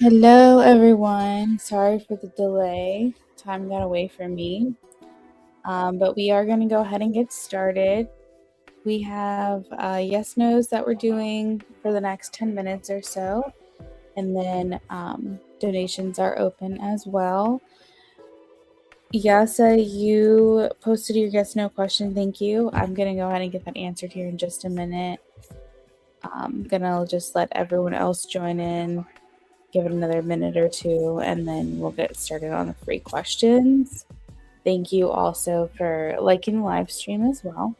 Hello, everyone. Sorry for the delay. Time got away from me. But we are going to go ahead and get started. We have yes nos that we're doing for the next 10 minutes or so. And then donations are open as well. Yasa, you posted your yes no question. Thank you. I'm going to go ahead and get that answered here in just a minute. I'm going to just let everyone else join in. Give it another minute or two, and then we'll get started on the free questions. Thank you also for liking the live stream as well.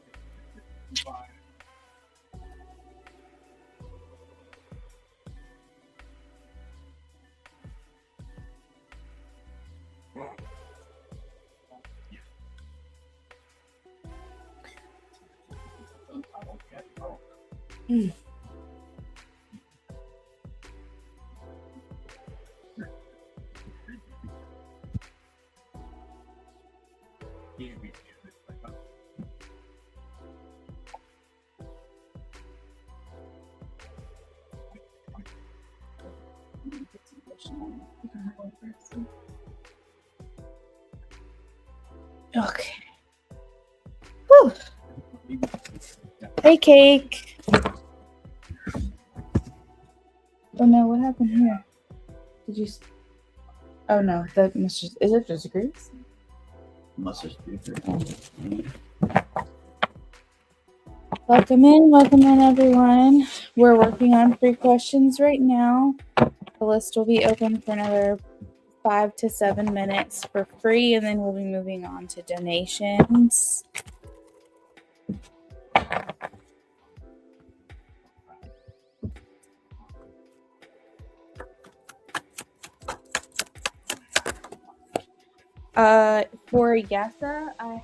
Okay. Whew. Hey, Cake. Oh no, what happened here? Did you? Oh no, that must just, is it just grease? Must just be Welcome in, everyone. We're working on free questions right now. The list will be open for another 5 to 7 minutes for free, and then we'll be moving on to donations. For Yesa, I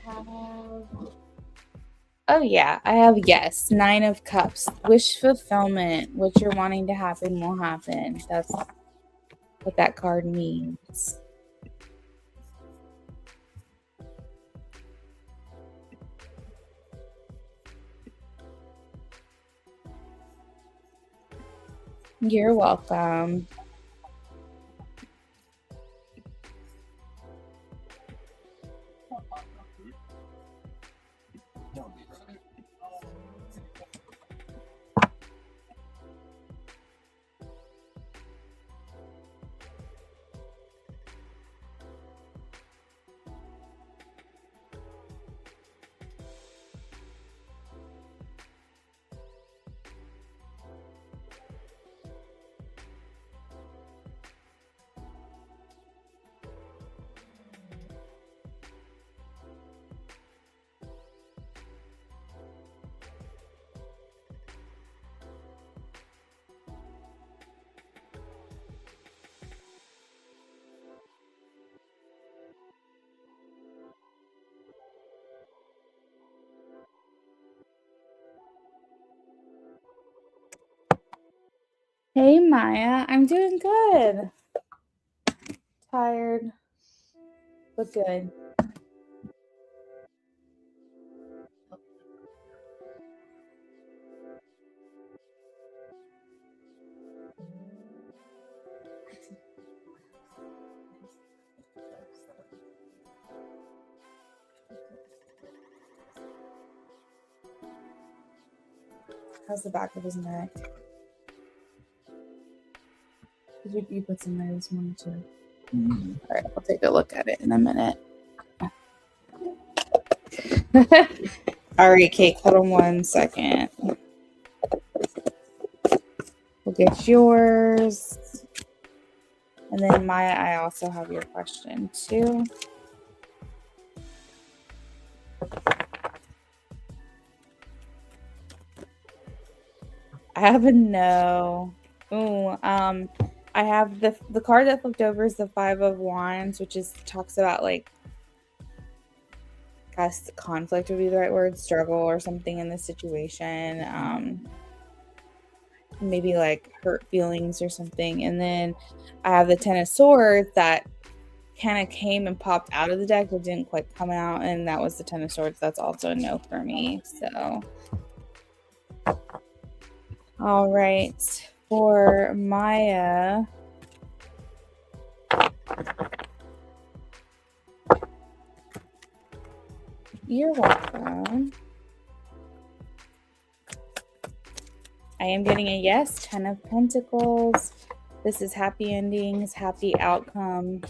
have yes, 9 of cups. Wish fulfillment. What you're wanting to happen will happen. That's what that card means. You're welcome. Hey, Maya. I'm doing good. Tired, but good. How's the back of his neck? You put some there this morning too. Mm-hmm. All right, I'll take a look at it in a minute. All right, Kate, hold on 1 second. We'll get yours. And then Maya, I also have your question too. I have a no. Ooh, I have the card that flipped over is the 5 of Wands, which talks about like, I guess conflict would be the right word, struggle or something in this situation. Maybe like hurt feelings or something. And then I have the 10 of Swords that kind of came and popped out of the deck but didn't quite come out, and that was the 10 of Swords. That's also a no for me. So all right, for Maya, You're welcome. I am getting a yes, 10 of Pentacles. This is happy endings, happy outcome.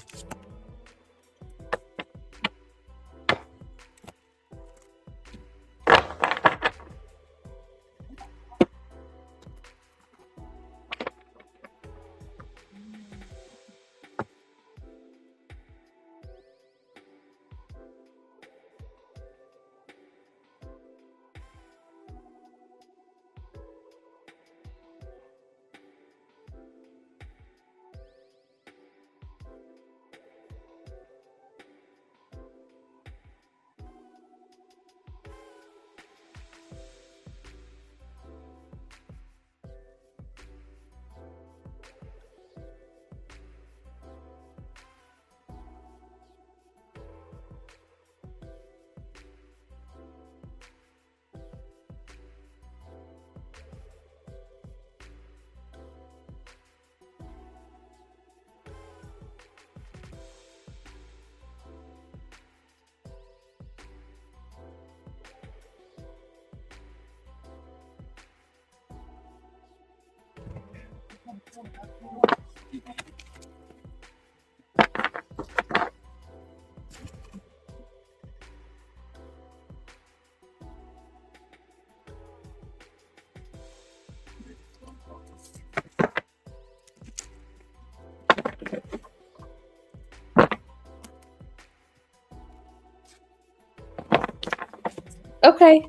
Okay.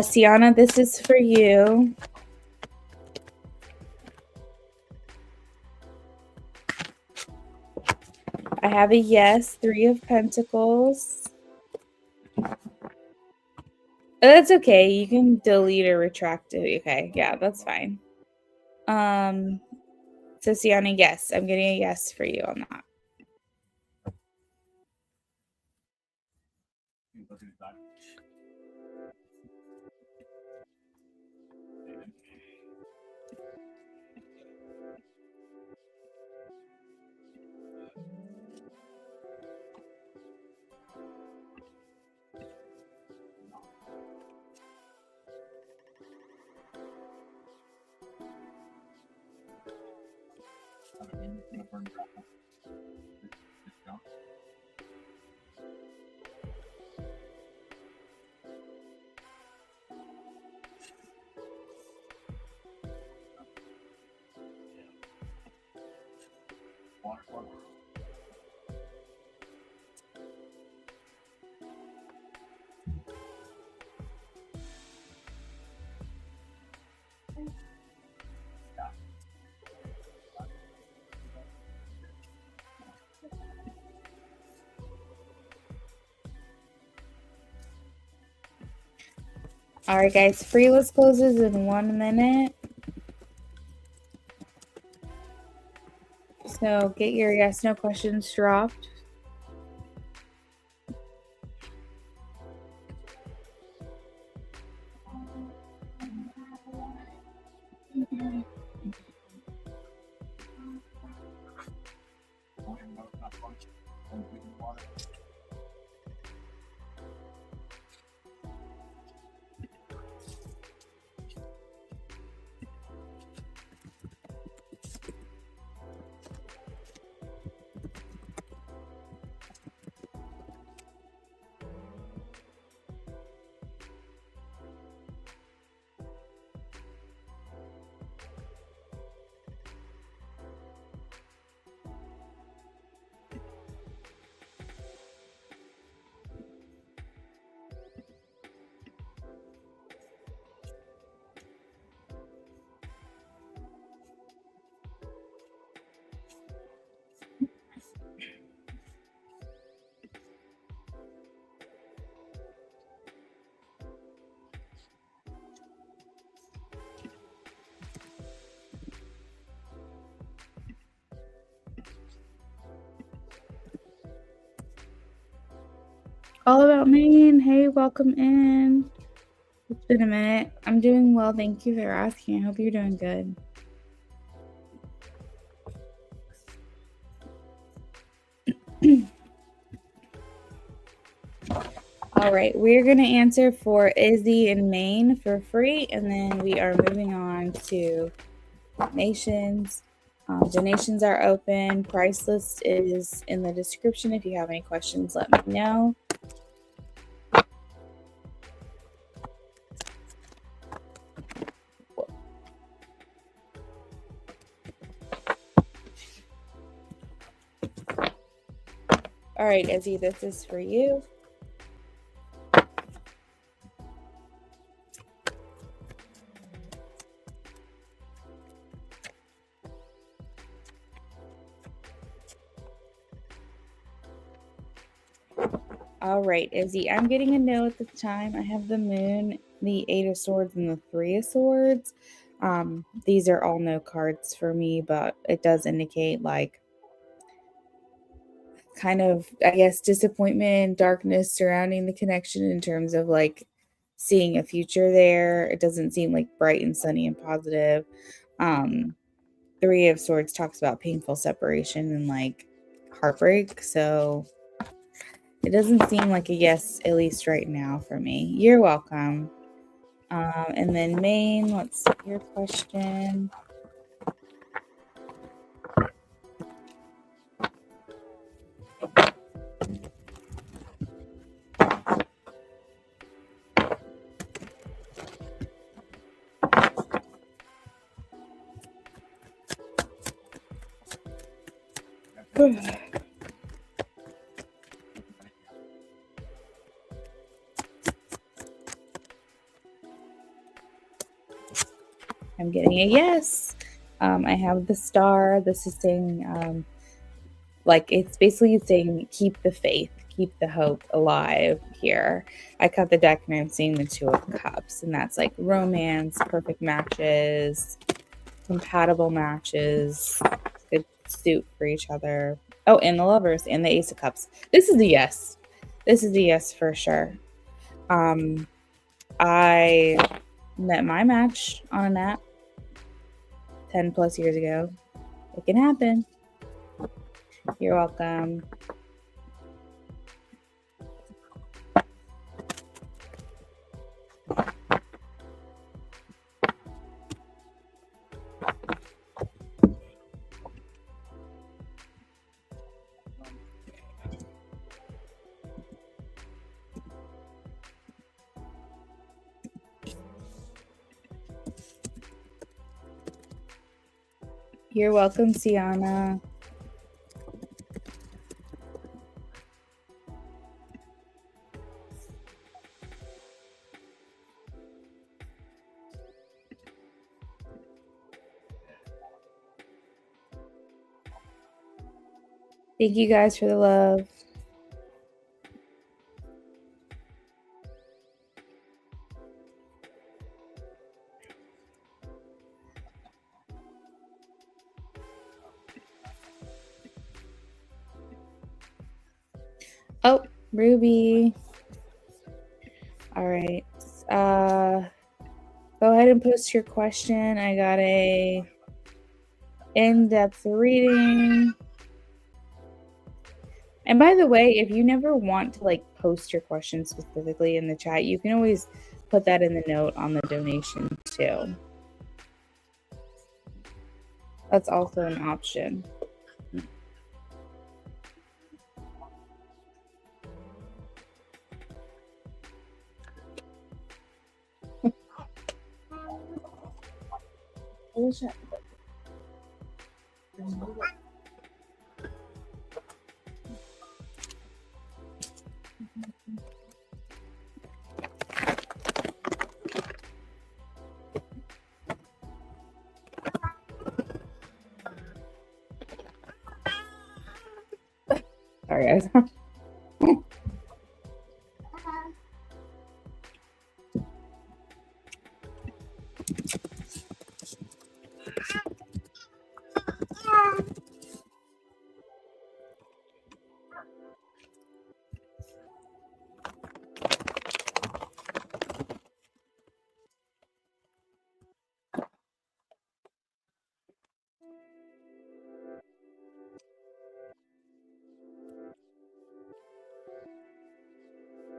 Sienna, this is for you. I have a yes, 3 of Pentacles. That's okay. You can delete or retract it. Okay, yeah, that's fine. So Sienna, yes, I'm getting a yes for you on that. All right, guys, free list closes in 1 minute. So get your yes, no questions dropped. All About Maine. Hey, welcome in. It's been a minute. I'm doing well. Thank you for asking. I hope you're doing good. All right, we're going to answer for Izzy in Maine for free, and then we are moving on to donations. Donations are open. Price list is in the description. If you have any questions, let me know. All right, Izzy, this is for you. All right, Izzy, I'm getting a no at this time. I have the moon, the 8 of swords, and the 3 of swords. These are all no cards for me, but it does indicate like kind of, I guess, disappointment and darkness surrounding the connection in terms of like seeing a future there. It doesn't seem like bright and sunny and positive. 3 of swords talks about painful separation and like heartbreak. So it doesn't seem like a yes, at least right now for me. You're welcome. And then Maine, let's see your question. I'm getting a yes. I have the star. This is saying, like, it's basically saying keep the faith, keep the hope alive here. I cut the deck and I'm seeing the 2 of cups, and that's like romance, perfect matches, compatible matches, good suit for each other. Oh, and the lovers and the ace of cups. This is a yes. This is a yes for sure. I met my match on an app 10 plus years ago. It can happen. You're welcome. You're welcome, Sienna. Thank you guys for the love. Oh, Ruby. All right. Go ahead and post your question. I got a in-depth reading. And by the way, if you never want to like post your question specifically in the chat, you can always put that in the note on the donation too. That's also an option. Sorry, guys.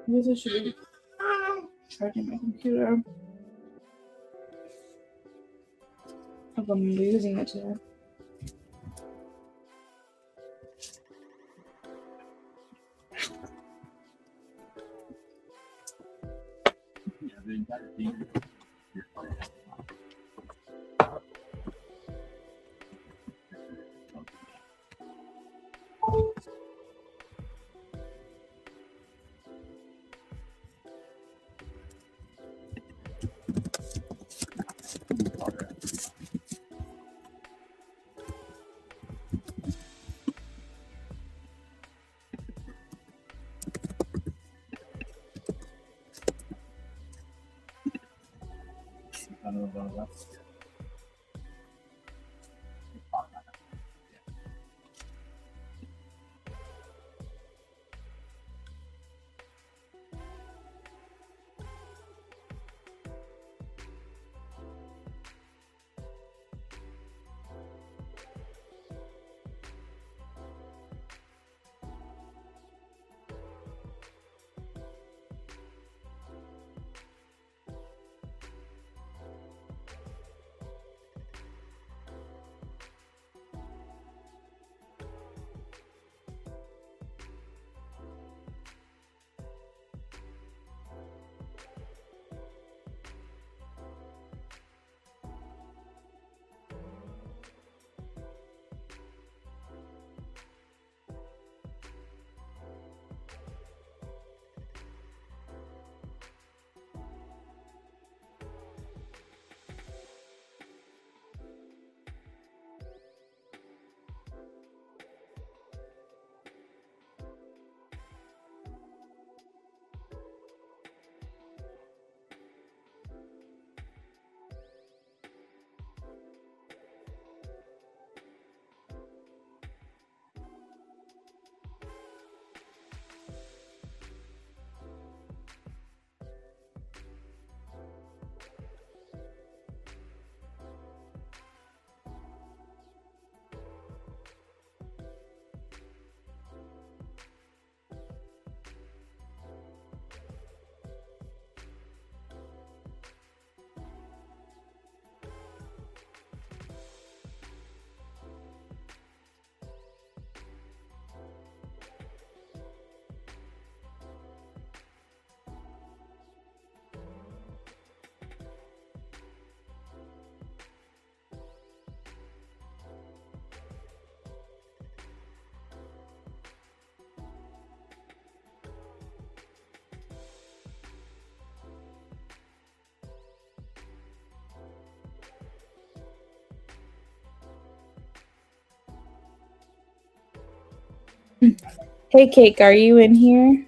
I guess I should be charging my computer. I'm gonna be using it today. Yeah, the entire team. You're fine. I don't know about that. Hey, Cake, are you in here?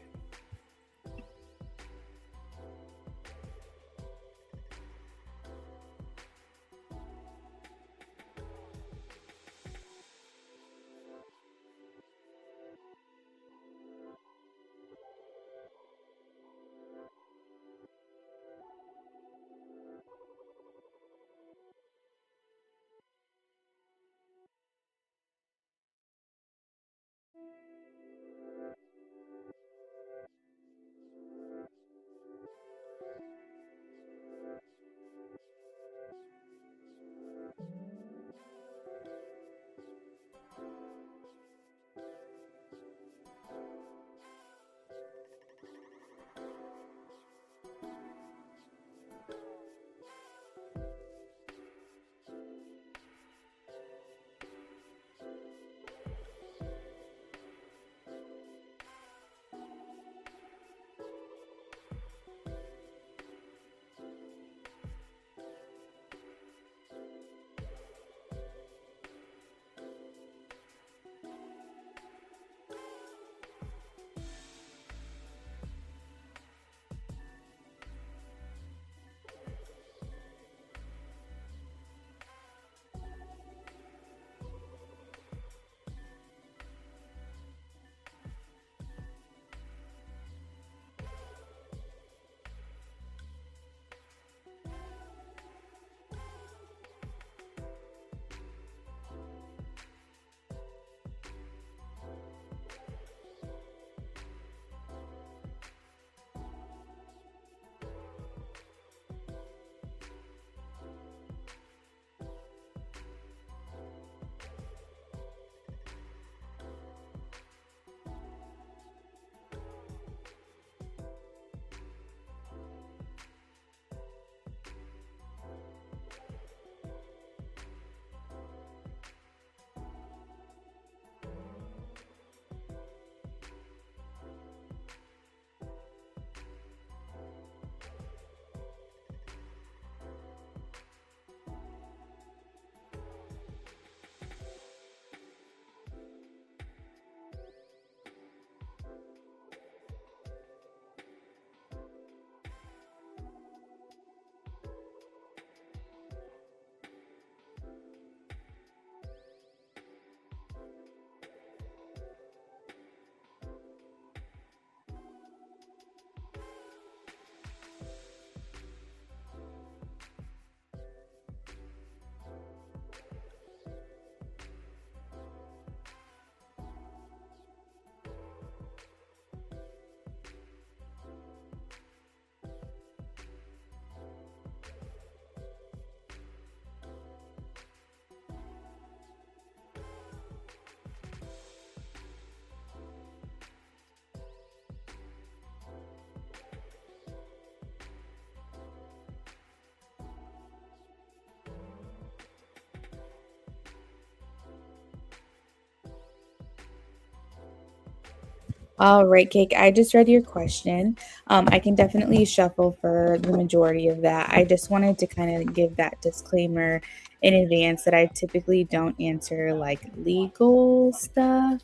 All right, Cake. I just read your question. I can definitely shuffle for the majority of that. I just wanted to kind of give that disclaimer in advance that I typically don't answer like legal stuff.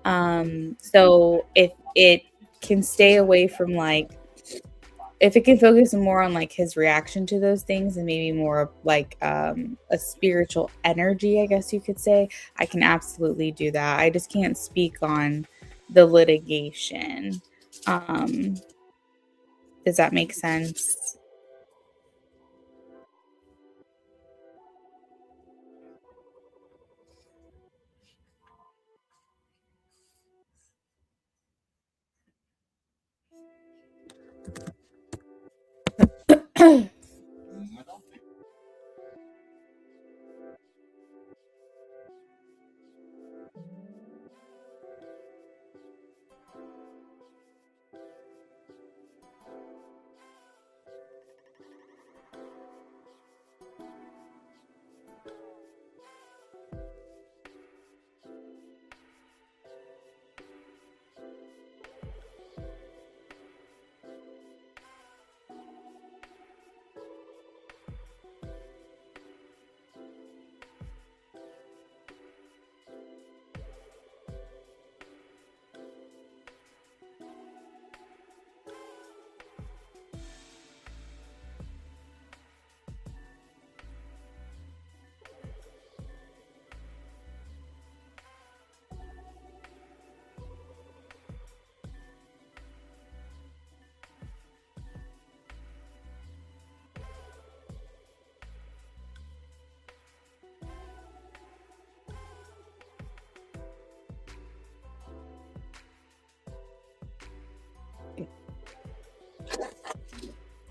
So if it can stay away from like, if it can focus more on like his reaction to those things and maybe more of like a spiritual energy, I guess you could say, I can absolutely do that. I just can't speak on the litigation. Um, does that make sense?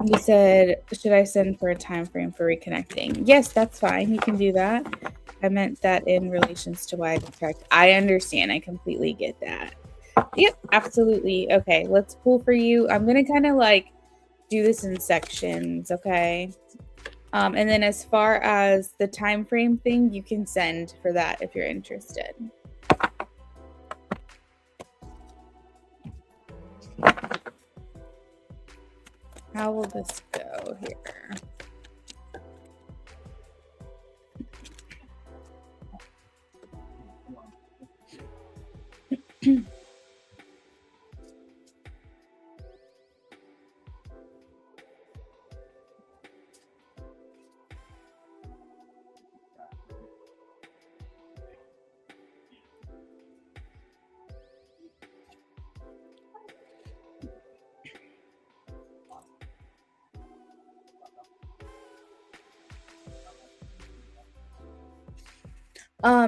You said, should I send for a time frame for reconnecting? Yes, that's fine. You can do that. I meant that in relations to why I checked. I understand. I completely get that. Yep, absolutely. Okay, let's pull for you. I'm gonna kind of like do this in sections, okay? And then as far as the time frame thing, you can send for that if you're interested. How will this go here?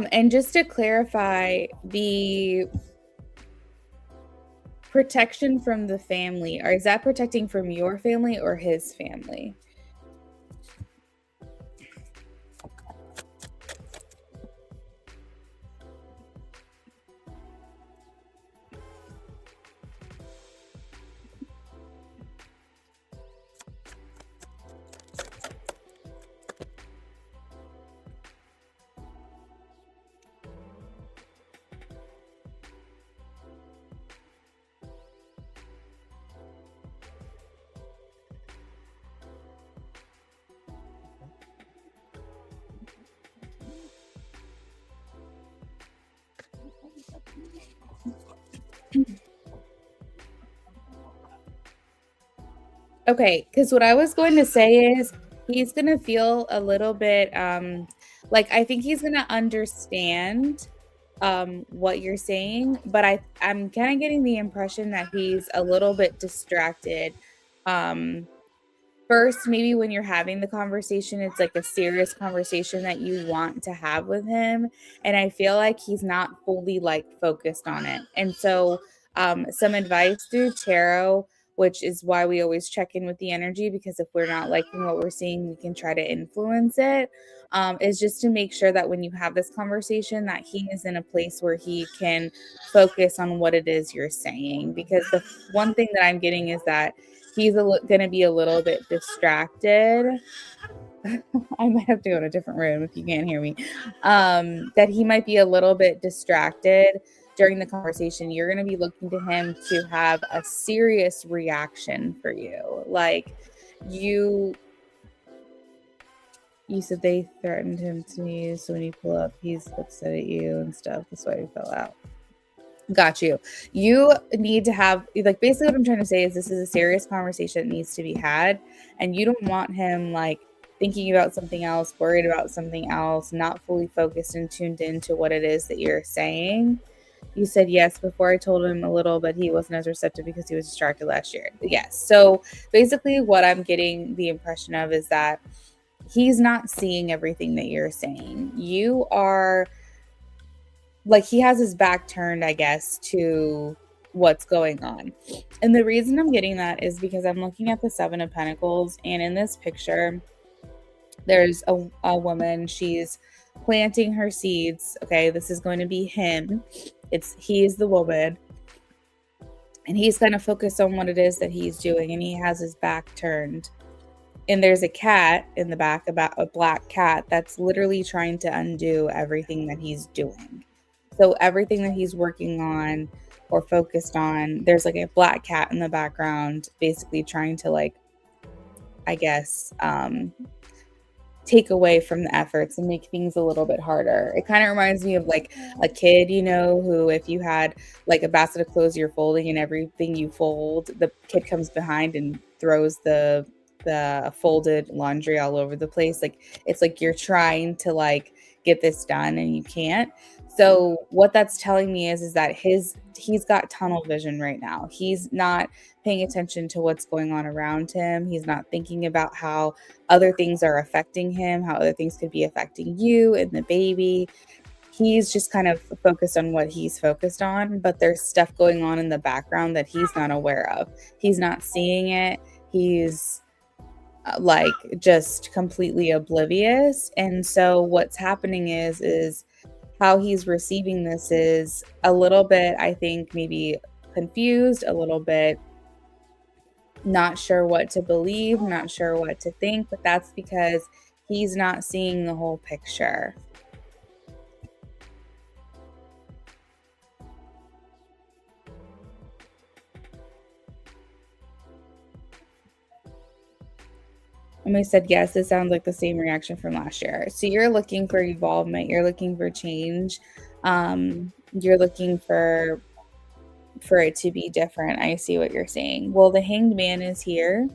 And just to clarify, the protection from the family, or is that protecting from your family or his family? Okay, because what I was going to say is he's gonna feel a little bit like I think he's gonna understand what you're saying, but I'm kind of getting the impression that he's a little bit distracted. Um First, maybe when you're having the conversation, it's like a serious conversation that you want to have with him. And I feel like he's not fully like focused on it. And so, some advice through tarot, which is why we always check in with the energy, because if we're not liking what we're seeing, we can try to influence it. Is just to make sure that when you have this conversation, that he is in a place where he can focus on what it is you're saying. Because the one thing that I'm getting is that he's going to be a little bit distracted. I might have to go to a different room if you can't hear me. That he might be a little bit distracted during the conversation, you're going to be looking to him to have a serious reaction for you. Like you said they threatened him to me, so when you pull up, he's upset at you and stuff. That's why he fell out. Got you. You need to have, like, basically what I'm trying to say is this is a serious conversation that needs to be had, and you don't want him like thinking about something else, worried about something else, not fully focused and tuned into what it is that you're saying. You said yes before. I told him a little, but he wasn't as receptive because he was distracted last year. Yes. So basically what I'm getting the impression of is that he's not seeing everything that you're saying. You are like, he has his back turned, I guess, to what's going on. And the reason I'm getting that is because I'm looking at the Seven of Pentacles, and in this picture, there's a woman. She's planting her seeds. Okay, this is going to be him. He's the woman, and he's kind of focused on what it is that he's doing, and he has his back turned. And there's a cat in the back, about a black cat that's literally trying to undo everything that he's doing. So everything that he's working on or focused on, there's like a black cat in the background, basically trying to, like, I guess, take away from the efforts and make things a little bit harder. It kind of reminds me of like a kid, who, if you had like a basket of clothes you're folding and everything you fold, the kid comes behind and throws the folded laundry all over the place. Like, it's like you're trying to like get this done and you can't. So what that's telling me is that he's got tunnel vision right now. He's not paying attention to what's going on around him. He's not thinking about how other things are affecting him, how other things could be affecting you and the baby. He's just kind of focused on what he's focused on, but there's stuff going on in the background that he's not aware of. He's not seeing it. He's like just completely oblivious. And so what's happening is how he's receiving this is a little bit, I think, maybe confused, a little bit not sure what to believe, not sure what to think, but that's because he's not seeing the whole picture. Emily said, yes, it sounds like the same reaction from last year. So you're looking for evolvement. You're looking for change. You're looking for it to be different. I see what you're saying. Well, the Hanged Man is here.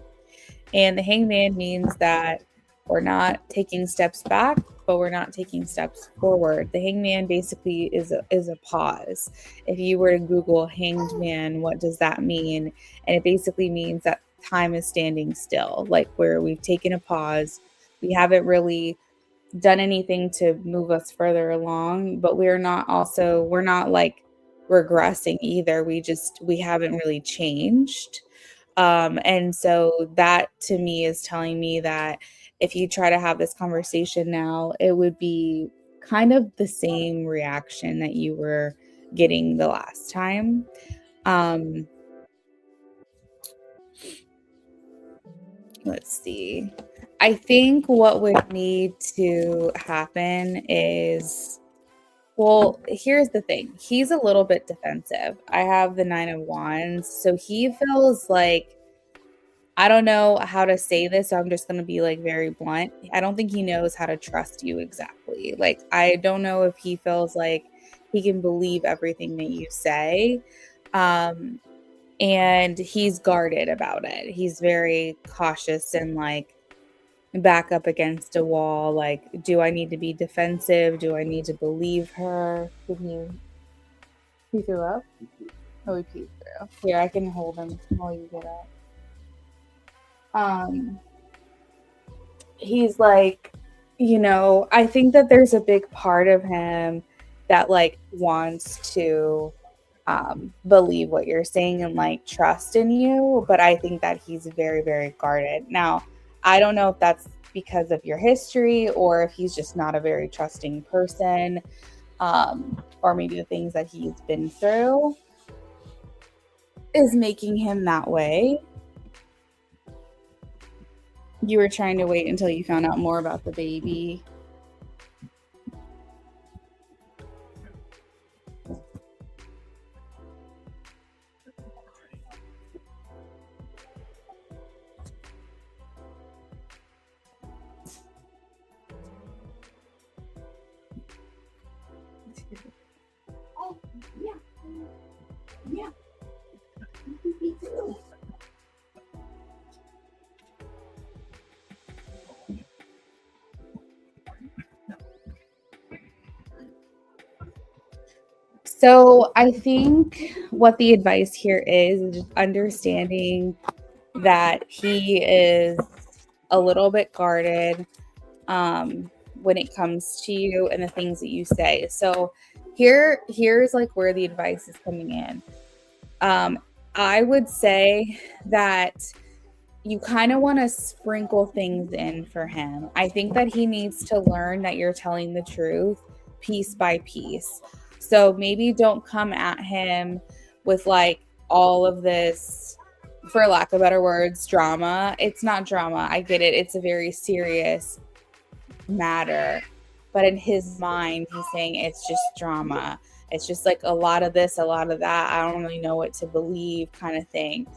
And the Hanged Man means that we're not taking steps back, but we're not taking steps forward. The Hanged Man basically is a pause. If you were to Google Hanged Man, what does that mean? And it basically means that time is standing still, like where we've taken a pause. We haven't really done anything to move us further along, but we're not like regressing either. We haven't really changed. And so that to me is telling me that if you try to have this conversation now, it would be kind of the same reaction that you were getting the last time. Let's see. I think what would need to happen is, well, here's the thing. He's a little bit defensive. I have the 9 of Wands. So he feels like, I don't know how to say this, so I'm just going to be like very blunt. I don't think he knows how to trust you exactly. Like, I don't know if he feels like he can believe everything that you say. And he's guarded about it. He's very cautious and like back up against a wall. Like, do I need to be defensive? Do I need to believe her? He threw up? Oh, he peed through. Here, I can hold him while you get up. He's like, I think that there's a big part of him that like wants to believe what you're saying and like trust in you, but I think that he's very, very guarded. Now, I don't know if that's because of your history or if he's just not a very trusting person, or maybe the things that he's been through is making him that way. You were trying to wait until you found out more about the baby. So I think what the advice here is just understanding that he is a little bit guarded when it comes to you and the things that you say. So here's like where the advice is coming in. Um, I would say that you kind of want to sprinkle things in for him. I think that he needs to learn that you're telling the truth piece by piece. So maybe don't come at him with like all of this, for lack of better words, drama. It's not drama. I get it. It's a very serious matter. But in his mind, he's saying it's just drama. It's just like a lot of this, a lot of that. I don't really know what to believe, kind of thing.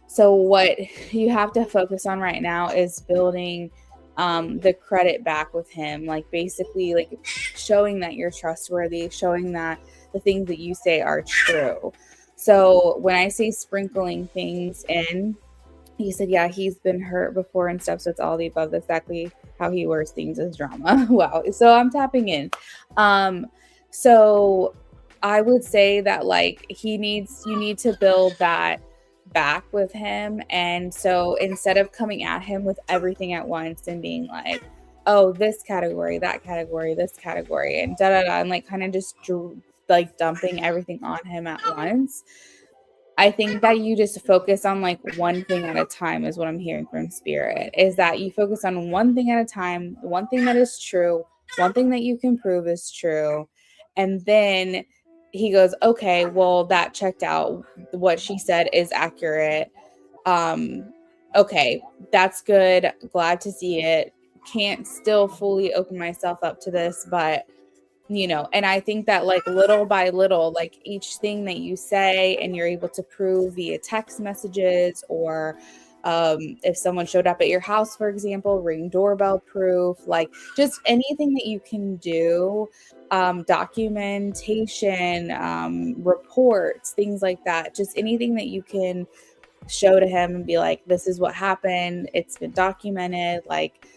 So what you have to focus on right now is building the credit back with him, like basically like showing that you're trustworthy, showing that the things that you say are true. So when I say sprinkling things in, he said, yeah, he's been hurt before and stuff. So it's all the above. That's exactly how he works things as drama. Wow. So I'm tapping in. Um, so I would say that like you need to build that back with him. And so instead of coming at him with everything at once and being like, oh, this category, that category, this category, and da da da, and like kind of just like dumping everything on him at once. I think that you just focus on like one thing at a time is what I'm hearing from spirit, is that you focus on one thing at a time, one thing that is true, one thing that you can prove is true. And then he goes, okay, well, that checked out. What she said is accurate. Um, okay, that's good. Glad to see it. Can't still fully open myself up to this, but and I think that like little by little, like each thing that you say and you're able to prove via text messages or if someone showed up at your house, for example, ring doorbell proof, like just anything that you can do, documentation, reports, things like that, just anything that you can show to him and be like, this is what happened. It's been documented. Like,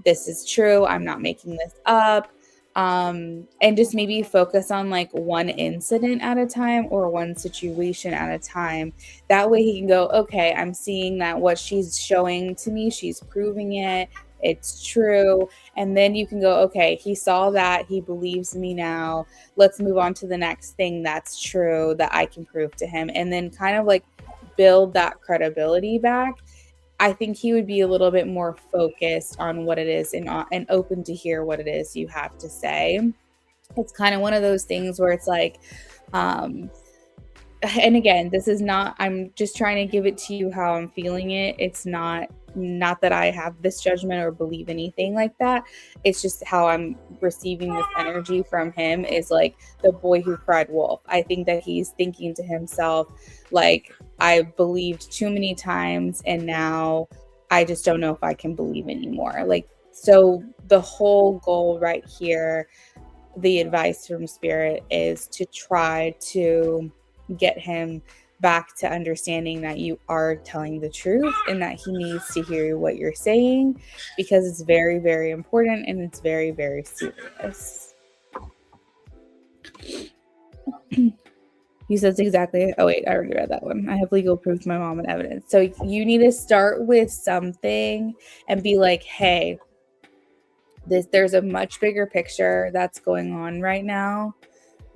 this is true. I'm not making this up. And just maybe focus on like one incident at a time or one situation at a time. That way he can go, okay, I'm seeing that what she's showing to me, she's proving it. It's true. And then you can go, okay, he saw that. He believes me now. Let's move on to the next thing that's true that I can prove to him. And then kind of like build that credibility back. I think he would be a little bit more focused on what it is and open to hear what it is you have to say. It's kind of one of those things where it's like, and again, this is not, I'm just trying to give it to you how I'm feeling it. It's not that I have this judgment or believe anything like that. It's just how I'm receiving this energy from him is like the boy who cried wolf. I think that he's thinking to himself, like, I believed too many times and now I just don't know if I can believe anymore. Like, so the whole goal right here, the advice from spirit is to try to get him back to understanding that you are telling the truth and that he needs to hear what you're saying because it's very, very important and it's very, very serious. You said exactly. Oh, wait, I already read that one. I have legal proof to my mom and evidence. So you need to start with something and be like, hey, there's a much bigger picture that's going on right now.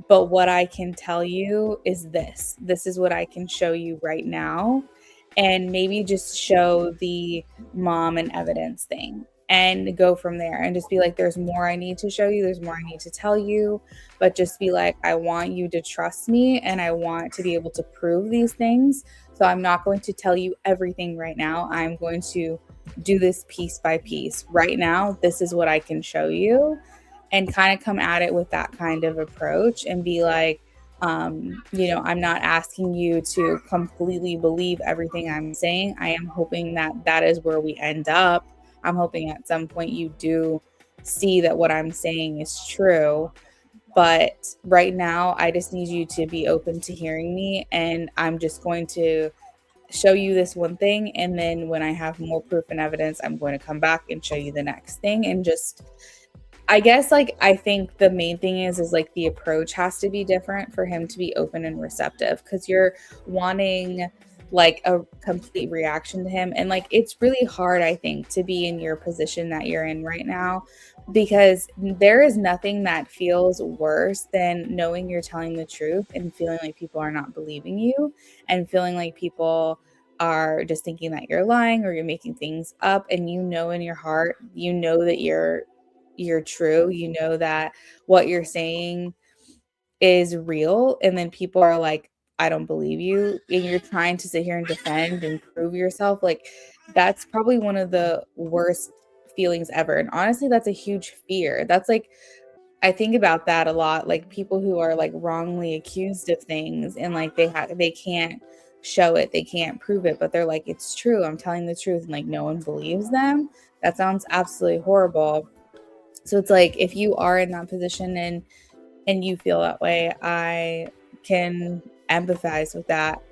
But what I can tell you is this. This is what I can show you right now. And maybe just show the mom and evidence thing and go from there and just be like, there's more I need to show you. There's more I need to tell you. But just be like, I want you to trust me and I want to be able to prove these things. So I'm not going to tell you everything right now. I'm going to do this piece by piece. Right now, this is what I can show you. And kind of come at it with that kind of approach and be like, I'm not asking you to completely believe everything I'm saying. I am hoping that that is where we end up. I'm hoping at some point you do see that what I'm saying is true. But right now, I just need you to be open to hearing me. And I'm just going to show you this one thing. And then when I have more proof and evidence, I'm going to come back and show you the next thing and just I guess like I think the main thing is like the approach has to be different for him to be open and receptive, because you're wanting like a complete reaction to him, and like it's really hard, I think, to be in your position that you're in right now, because there is nothing that feels worse than knowing you're telling the truth and feeling like people are not believing you, and feeling like people are just thinking that you're lying or you're making things up, and you know in your heart, you know that you're true, you know that what you're saying is real, and then people are like, I don't believe you, and you're trying to sit here and defend and prove yourself. Like, that's probably one of the worst feelings ever, and honestly, that's a huge fear. That's like, I think about that a lot, like people who are like wrongly accused of things, and like they can't show it, they can't prove it, but they're like, it's true, I'm telling the truth, and like no one believes them. That sounds absolutely horrible. So it's like, if you are in that position and you feel that way, I can empathize with that.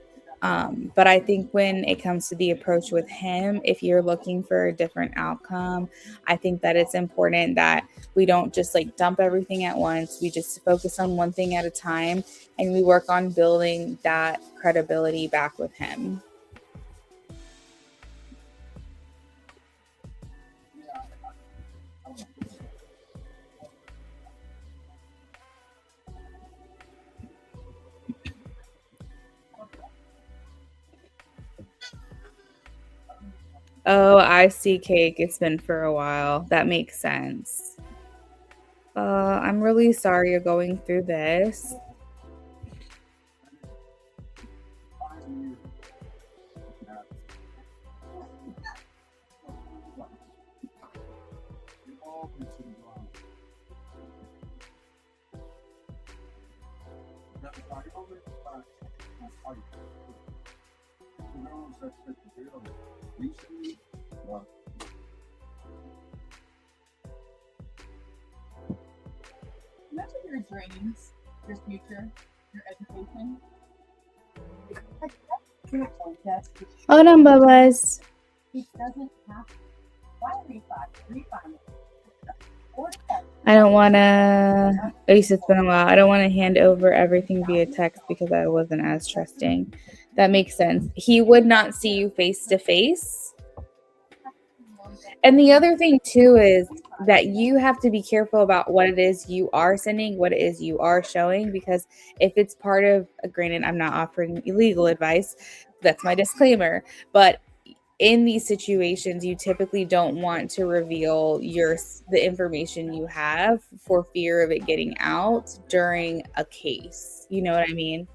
But I think when it comes to the approach with him, if you're looking for a different outcome, I think that it's important that we don't just like dump everything at once. We just focus on one thing at a time, and we work on building that credibility back with him. Oh, I see, cake. It's been for a while. That makes sense. I'm really sorry you're going through this. Imagine your dreams, your future, your education. Hold on, Bubba's. It doesn't have to. Why refine it? I don't want to, at least it's been a while, I don't want to hand over everything via text because I wasn't as trusting. That makes sense. He would not see you face to face. And the other thing too is that you have to be careful about what it is you are sending, what it is you are showing, because if it's part of, granted, I'm not offering illegal advice, that's my disclaimer, but in these situations, you typically don't want to reveal the information you have for fear of it getting out during a case. You know what I mean?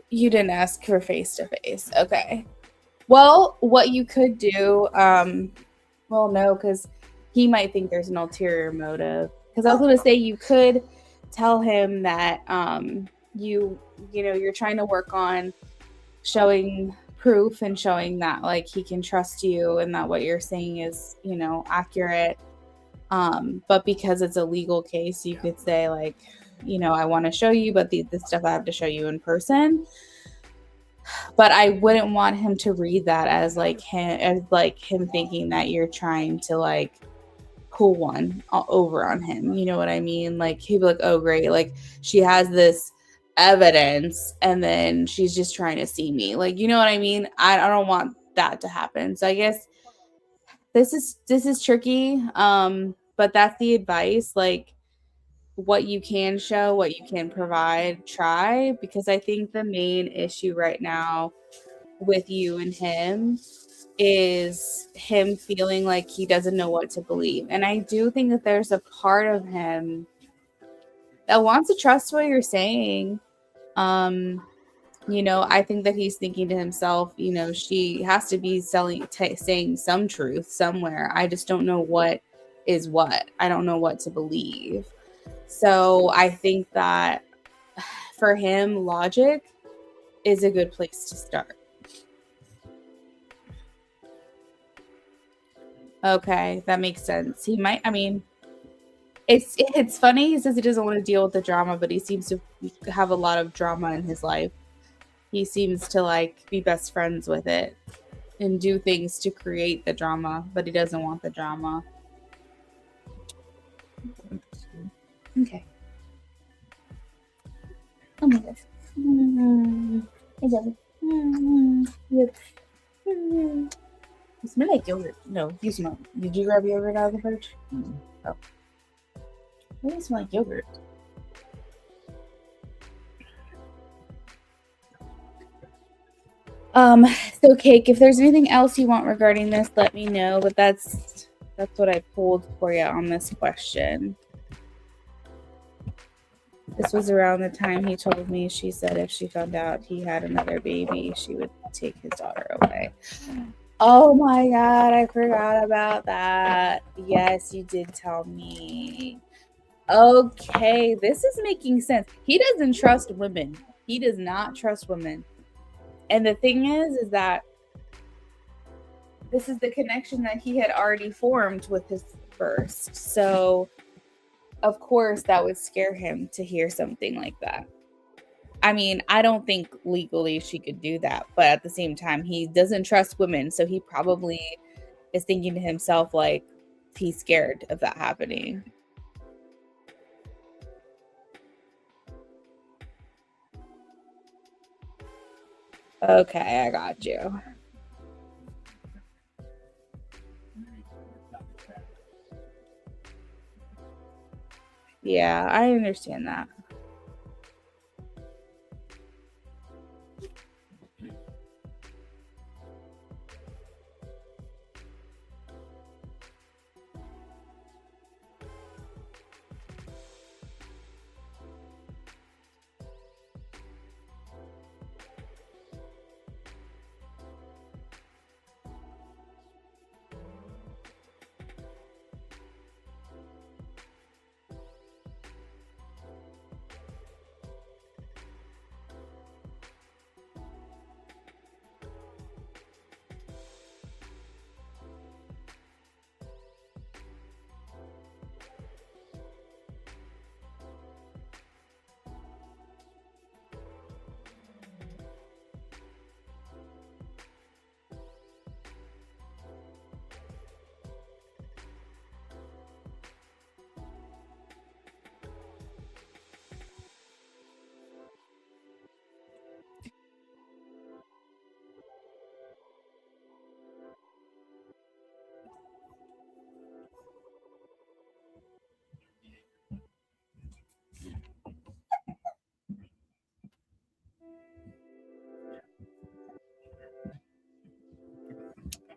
You didn't ask for face to face. Okay. Well, what you could do, well, no, because he might think there's an ulterior motive. Because I was going to say you could tell him that you're trying to work on showing proof and showing that like he can trust you and that what you're saying is accurate. But because it's a legal case, you could say like, I want to show you, but the stuff I have to show you in person. But I wouldn't want him to read that as him thinking that you're trying to like pull one over on him. You know what I mean? Like he'd be like, oh great, like she has this evidence and then she's just trying to see me. Like, you know what I mean? I don't want that to happen. So I guess this is tricky. But that's the advice. Like what you can show, what you can provide, try, because I think the main issue right now with you and him is him feeling like he doesn't know what to believe. And I do think that there's a part of him that wants to trust what you're saying. I think that he's thinking to himself, she has to be saying some truth somewhere. I just don't know what is what. I don't know what to believe. So I think that for him, logic is a good place to start. Okay, that makes sense. He might, I mean, it's funny. He says he doesn't want to deal with the drama, but he seems to have a lot of drama in his life. He seems to like be best friends with it and do things to create the drama, but he doesn't want the drama. Okay. Oh my gosh. Hey, Debbie. Yep. You smell like yogurt. No, you smell. Did you grab yogurt out of the fridge? Oh. Why do you smell like yogurt? So Cake, if there's anything else you want regarding this, let me know. But that's what I pulled for you on this question. This was around the time he told me, she said if she found out he had another baby, she would take his daughter away. Oh my God, I forgot about that. Yes, you did tell me. Okay, this is making sense. He doesn't trust women. He does not trust women. And the thing is that this is the connection that he had already formed with his first. So, of course, that would scare him to hear something like that. I mean, I don't think legally she could do that, but at the same time, he doesn't trust women. So he probably is thinking to himself, like, he's scared of that happening. Okay, I got you. Yeah, I understand that.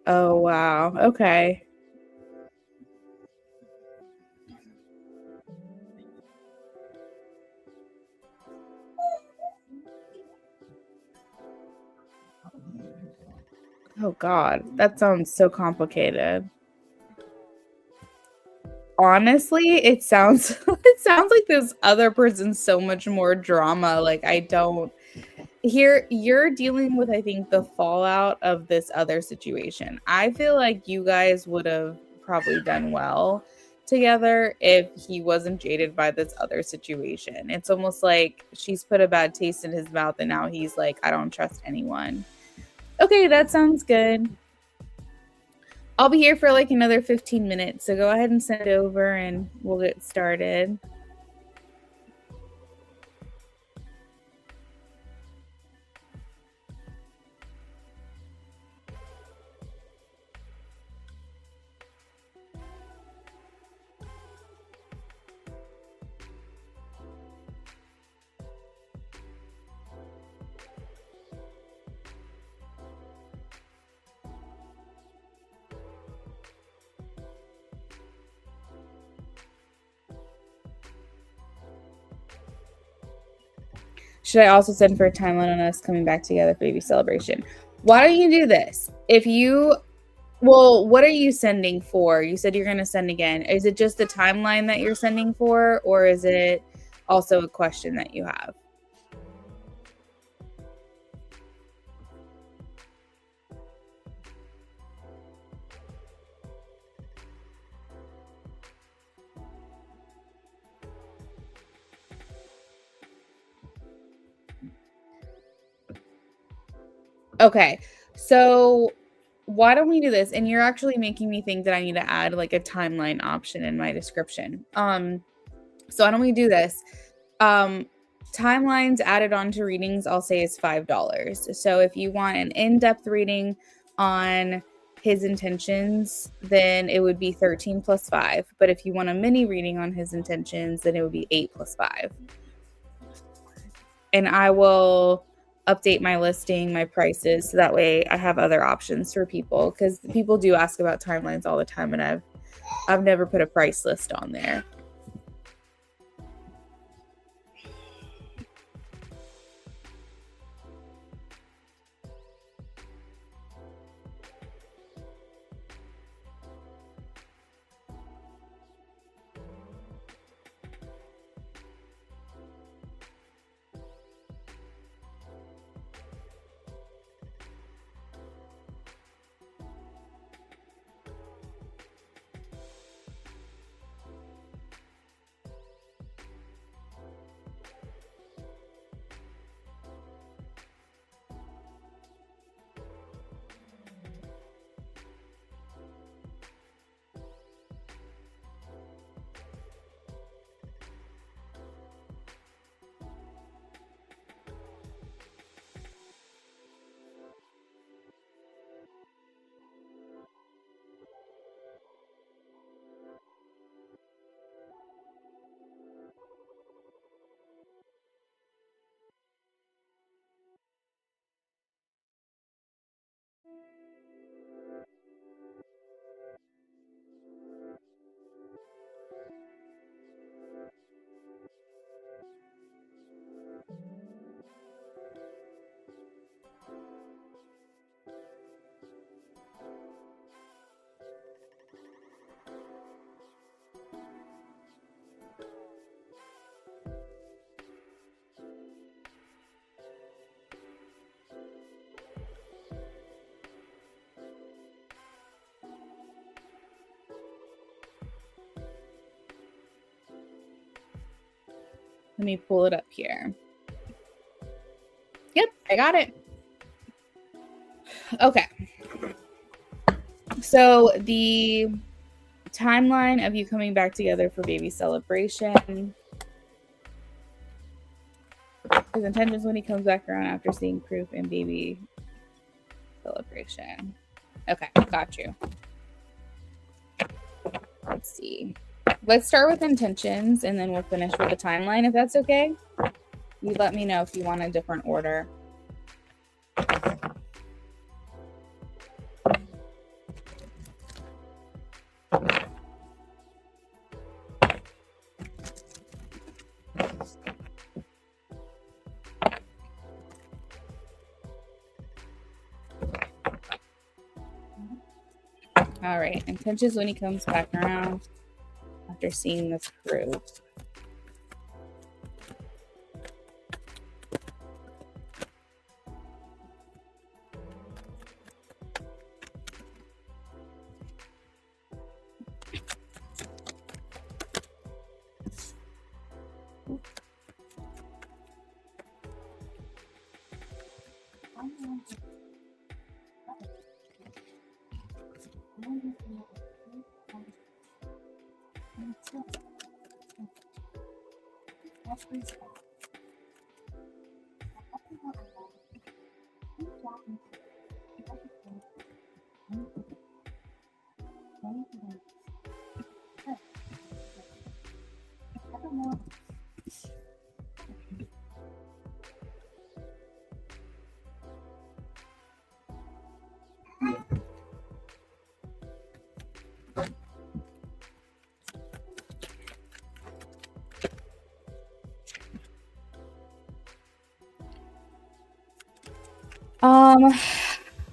Oh, wow. Okay. Oh, God. That sounds so complicated. Honestly, it sounds like this other person's so much more drama. Like, I don't here you're dealing with, I think, the fallout of this other situation. I feel like you guys would have probably done well together if he wasn't jaded by this other situation. It's almost like she's put a bad taste in his mouth and now he's like, I don't trust anyone. Okay, that sounds good. I'll be here for like another 15 minutes, so go ahead and send it over and we'll get started. Should I also send for a timeline on us coming back together for baby celebration? Why don't you do this? What are you sending for? You said you're going to send again. Is it just the timeline that you're sending for, or is it also a question that you have? Okay, so why don't we do this? And you're actually making me think that I need to add like a timeline option in my description. So why don't we do this? Timelines added onto readings, I'll say is $5. So if you want an in-depth reading on his intentions, then it would be 13 plus 5. But if you want a mini reading on his intentions, then it would be 8 plus 5. And I will update my listing, my prices, so that way I have other options for people, because people do ask about timelines all the time, and I've never put a price list on there. Let me pull it up here. Yep, I got it. Okay. So the timeline of you coming back together for baby celebration. His intentions when he comes back around after seeing proof in baby celebration. Okay, got you. Let's see. Let's start with intentions and then we'll finish with the timeline, if that's okay. You let me know if you want a different order. All right, intentions when he comes back around after seeing this proof.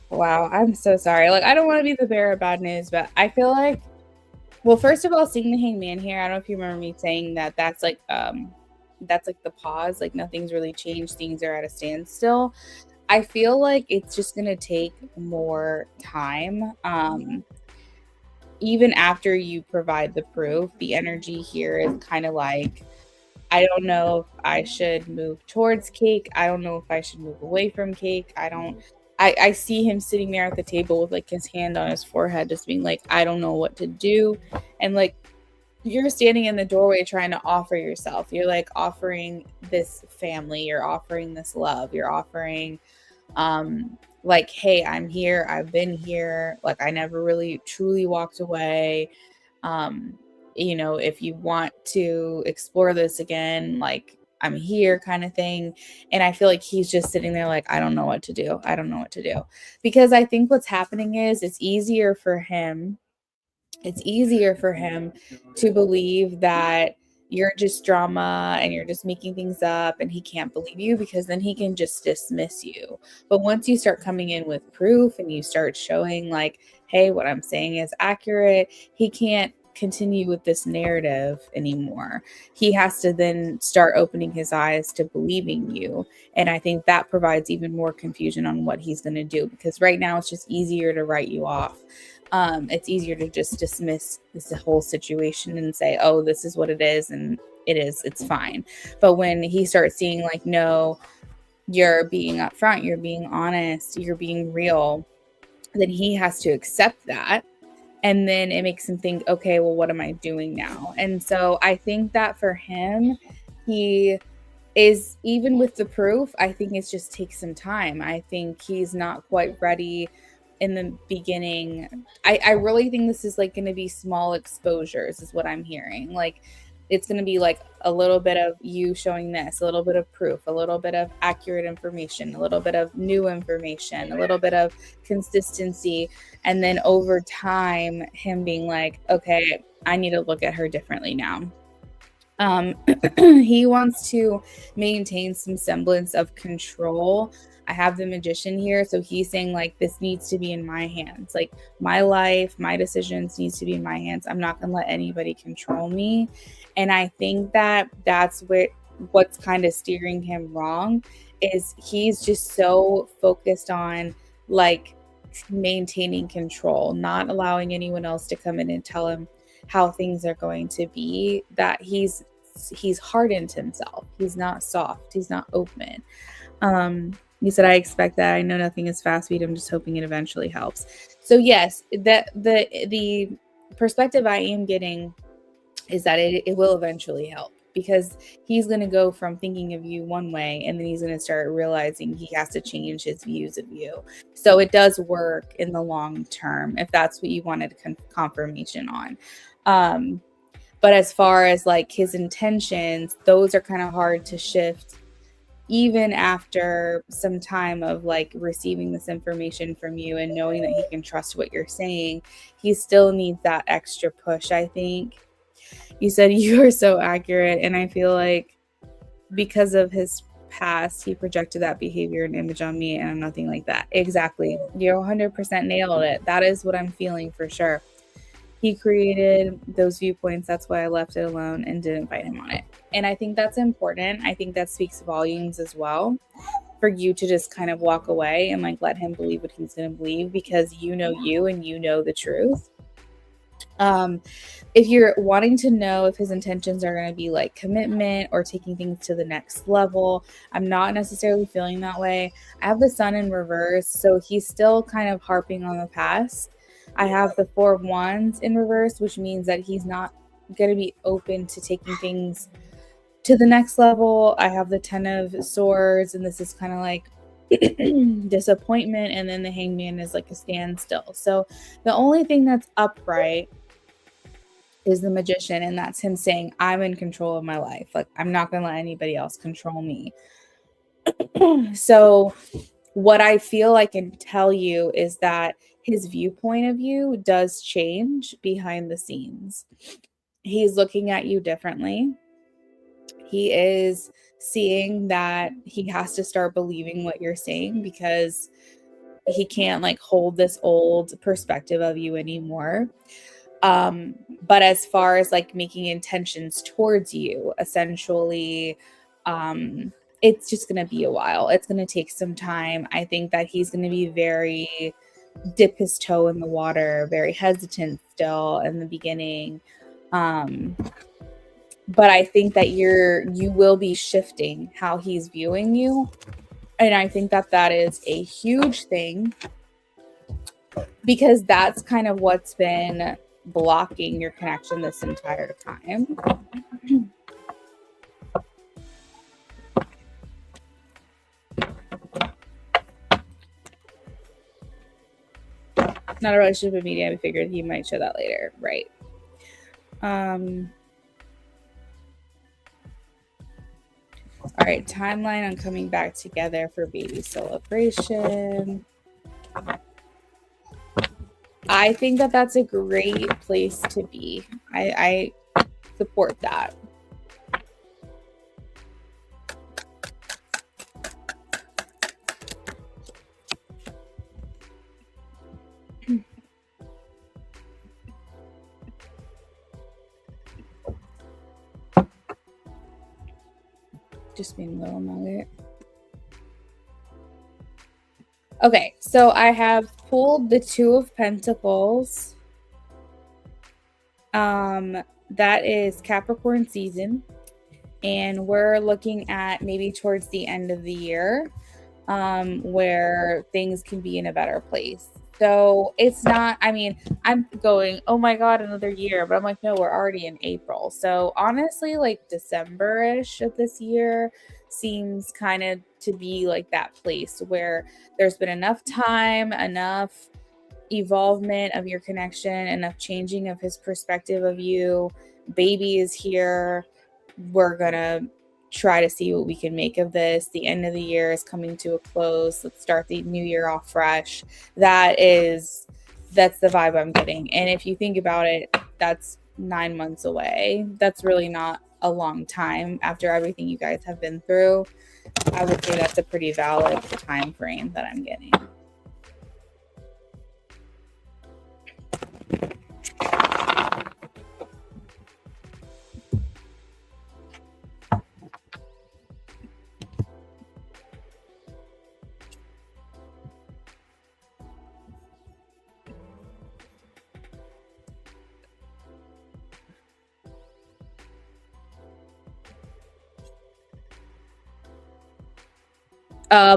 Wow, I'm so sorry. Like, I don't want to be the bearer of bad news, but I feel like, well, first of all, seeing the hangman here, I don't know if you remember me saying that that's like the pause, like nothing's really changed, things are at a standstill. I feel like it's just gonna take more time. Even after you provide the proof, the energy here is kind of like, I don't know if I should move towards cake. I don't know if I should move away from cake. I don't I see him sitting there at the table with like his hand on his forehead, just being like, I don't know what to do. And like, you're standing in the doorway trying to offer yourself. You're like offering this family, you're offering this love, you're offering like, hey, I'm here, I've been here, like I never really truly walked away. um if you want to explore this again, like I'm here, kind of thing. And I feel like he's just sitting there like, I don't know what to do, I don't know what to do. Because I think what's happening is it's easier for him to believe that you're just drama and you're just making things up and he can't believe you, because then he can just dismiss you. But once you start coming in with proof and you start showing like, hey, what I'm saying is accurate, he can't continue with this narrative anymore. He has to then start opening his eyes to believing you. And I think that provides even more confusion on what he's going to do, because right now it's just easier to write you off. It's easier to just dismiss this whole situation and say, oh, this is what it is, and it's fine. But when he starts seeing like, no, you're being upfront, you're being honest, you're being real, then he has to accept that. And then it makes him think, okay, well, what am I doing now? And so I think that for him, he is, even with the proof, I think it just takes some time. I think he's not quite ready in the beginning. I really think this is like going to be small exposures is what I'm hearing. Like it's going to be like a little bit of you showing this, a little bit of proof, a little bit of accurate information, a little bit of new information, a little bit of consistency. And then over time, him being like, okay, I need to look at her differently now. He wants to maintain some semblance of control. I have the magician here, so he's saying like, this needs to be in my hands, like my life, my decisions needs to be in my hands. I'm not gonna let anybody control me. And I think that that's what's kind of steering him wrong, is he's just so focused on like maintaining control, not allowing anyone else to come in and tell him how things are going to be, that he's hardened himself. He's not soft, he's not open. He said, I expect that. I know nothing is fast speed, I'm just hoping it eventually helps. So yes, that the perspective I am getting is that it will eventually help, because he's going to go from thinking of you one way and then he's going to start realizing he has to change his views of you. So it does work in the long term, if that's what you wanted confirmation on. But as far as like his intentions, those are kind of hard to shift even after some time of like receiving this information from you and knowing that he can trust what you're saying. He still needs that extra push, I think. You said you are so accurate, and I feel like because of his past, he projected that behavior and image on me, and I'm nothing like that. Exactly. You 100% nailed it. That is what I'm feeling for sure. He created those viewpoints. That's why I left it alone and didn't fight him on it. And I think that's important. I think that speaks volumes as well, for you to just kind of walk away and like let him believe what he's going to believe, because you know you and you know the truth. If you're wanting to know if his intentions are going to be like commitment or taking things to the next level, I'm not necessarily feeling that way. I have the sun in reverse, so he's still kind of harping on the past. I have the 4 of Wands in reverse, which means that he's not going to be open to taking things to the next level. I have the 10 of Swords, and this is kind of like disappointment, and then the Hangman is like a standstill. So the only thing that's upright is the Magician, and that's him saying, I'm in control of my life. Like, I'm not going to let anybody else control me. So what I feel I can tell you is that his viewpoint of you does change behind the scenes. He's looking at you differently. He is seeing that he has to start believing what you're saying, because he can't like hold this old perspective of you anymore. But as far as like making intentions towards you, essentially, it's just going to be a while. It's going to take some time. I think that he's going to be very dip his toe in the water, very hesitant still in the beginning. But I think that you will be shifting how he's viewing you. And I think that that is a huge thing because that's kind of what's been blocking your connection this entire time. Not a relationship with media. We figured he might show that later. Right. All right, timeline on coming back together for baby celebration. I think that that's a great place to be. I support that. Just being a little nugget. Okay, so I have pulled the Two of Pentacles. That is Capricorn season, and we're looking at maybe towards the end of the year, where things can be in a better place. So it's not, I mean, I'm going, oh my God, another year. But I'm like, no, we're already in April. So honestly, like December-ish of this year seems kind of to be like that place where there's been enough time, enough evolvement of your connection, enough changing of his perspective of you. Baby is here. We're going to try to see what we can make of this. The end of the year is coming to a close. Let's start the new year off fresh. That's the vibe I'm getting. And if you think about it, that's 9 months away. That's really not a long time after everything you guys have been through. I would say that's a pretty valid time frame that I'm getting.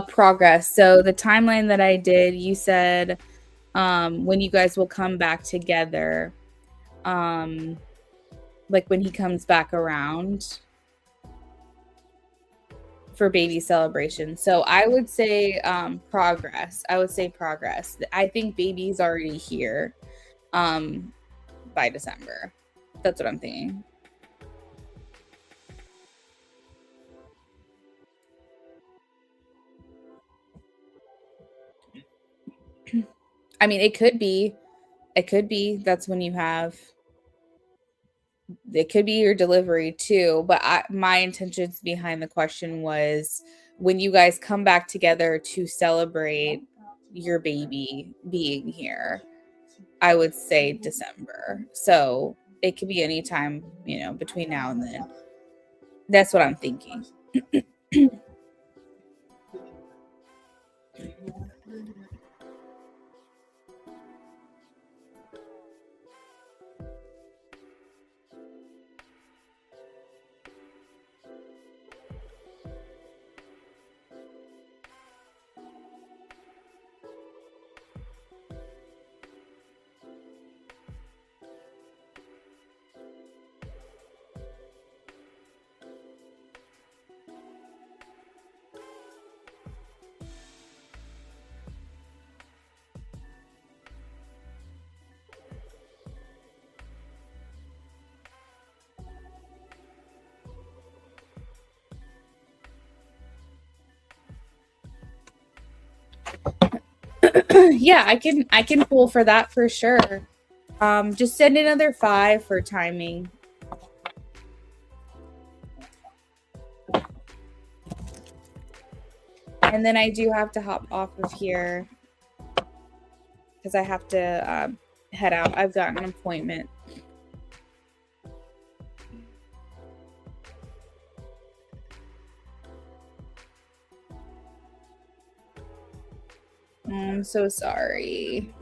Progress. So the timeline that I did, you said when you guys will come back together, like when he comes back around for baby celebration. So I would say progress. I would say progress. I think baby's already here by December. That's what I'm thinking. I mean, it could be. That's when you have. It could be your delivery too, but my intentions behind the question was when you guys come back together to celebrate your baby being here. I would say December. So it could be any time, between now and then. That's what I'm thinking. Yeah, I can pull for that for sure. Just send another 5 for timing. And then I do have to hop off of here because I have to head out. I've got an appointment. I'm so sorry.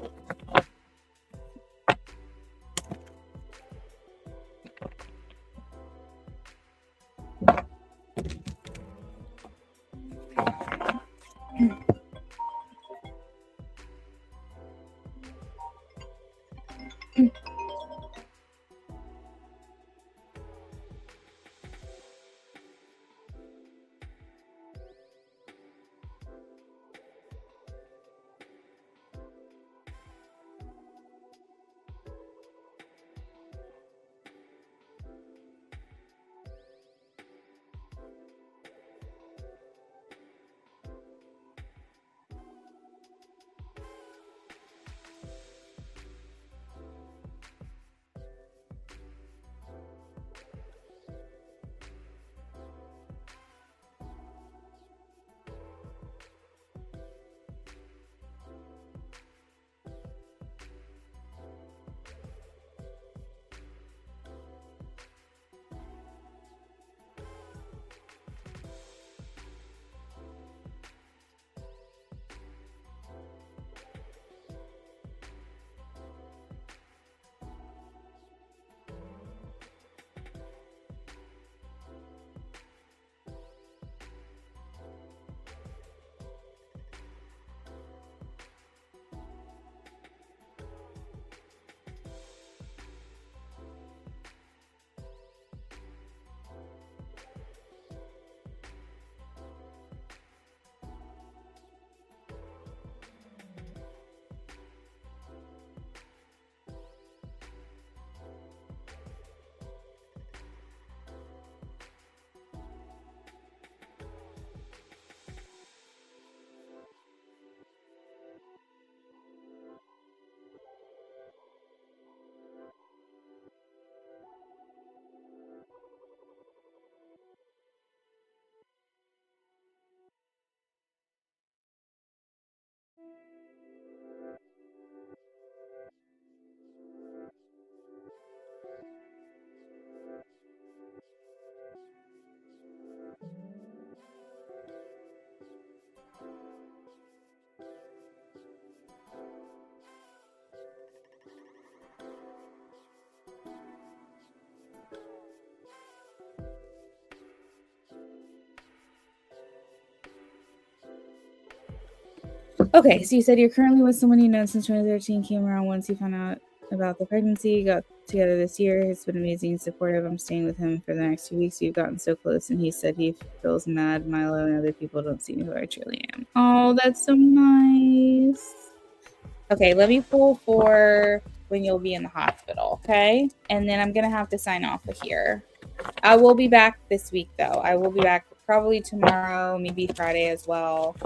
Okay, so you said you're currently with someone you know since 2013, came around once you found out about the pregnancy, got together this year. It's been amazing and supportive. I'm staying with him for the next 2 weeks. We've gotten so close, and he said he feels mad Milo and other people don't see me who I truly am. Oh, that's so nice. Okay, let me pull for when you'll be in the hospital, okay? And then I'm going to have to sign off of here. I will be back this week, though. I will be back probably tomorrow, maybe Friday as well.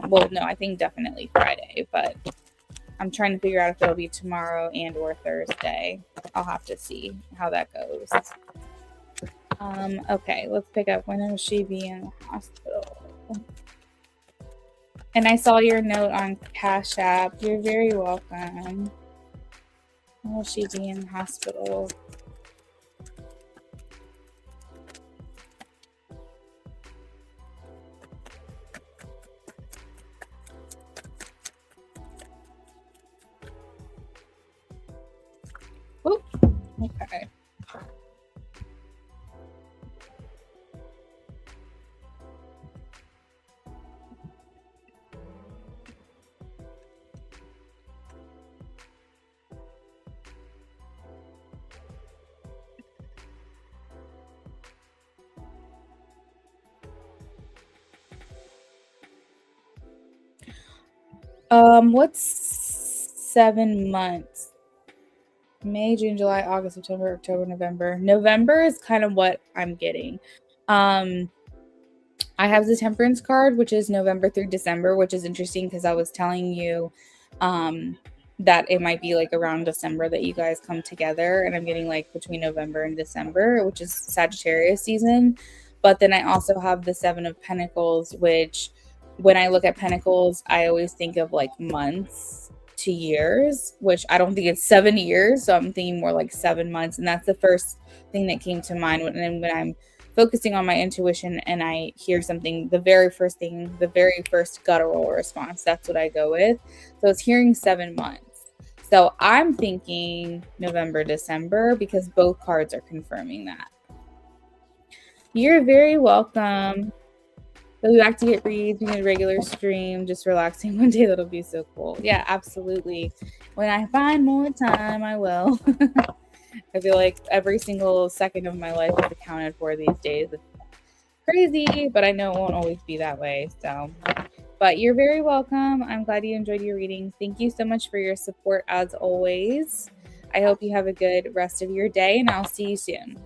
Well, no, I think definitely Friday, but I'm trying to figure out if it'll be tomorrow and or Thursday. I'll have to see how that goes. Okay, let's pick up. When will she be in the hospital? And I saw your note on Cash App. You're very welcome. When will she be in the hospital? Oh, okay. What's 7 months? May, June, July, August, September, October, November. November is kind of what I'm getting. I have the temperance card, which is November through December, which is interesting because I was telling you that it might be like around December that you guys come together, and I'm getting like between November and December, which is Sagittarius season. But then I also have the Seven of Pentacles, which when I look at Pentacles, I always think of like months to years, which I don't think it's 7 years. So I'm thinking more like 7 months. And that's the first thing that came to mind when I'm focusing on my intuition and I hear something, the very first guttural response, that's what I go with. So it's hearing 7 months. So I'm thinking November, December, because both cards are confirming that. You're very welcome. You'll be back to get reads, doing a regular stream, just relaxing one day. That'll be so cool. Yeah, absolutely. When I find more time, I will. I feel like every single second of my life is accounted for these days. It's crazy, but I know it won't always be that way. So, but you're very welcome. I'm glad you enjoyed your readings. Thank you so much for your support as always. I hope you have a good rest of your day, and I'll see you soon.